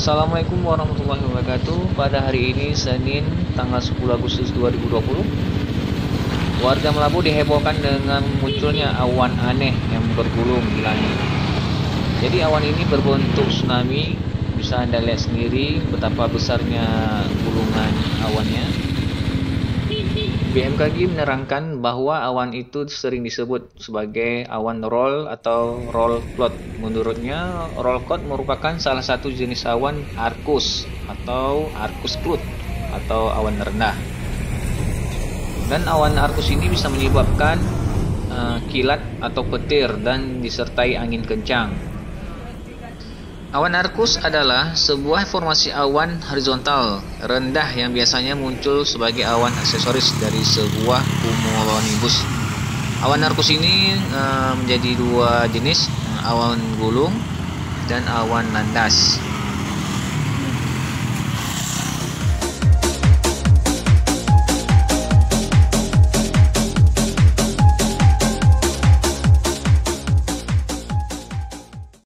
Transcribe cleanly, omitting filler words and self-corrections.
Assalamualaikum warahmatullahi wabarakatuh. Pada hari ini Senin tanggal 10 Agustus 2020, warga Melabu dihebohkan dengan munculnya awan aneh yang bergulung di langit. Jadi awan ini berbentuk tsunami. Bisa Anda lihat sendiri betapa besarnya gulungan awannya. BMKG menerangkan bahwa awan itu sering disebut sebagai awan roll atau roll cloud. Menurutnya, roll cloud merupakan salah satu jenis awan arcus atau arcus cloud atau awan rendah. Dan awan arcus ini bisa menyebabkan kilat atau petir dan disertai angin kencang. Awan arcus adalah sebuah formasi awan horizontal rendah yang biasanya muncul sebagai awan aksesoris dari sebuah cumulonimbus. Awan arcus ini menjadi dua jenis, awan gulung dan awan landas.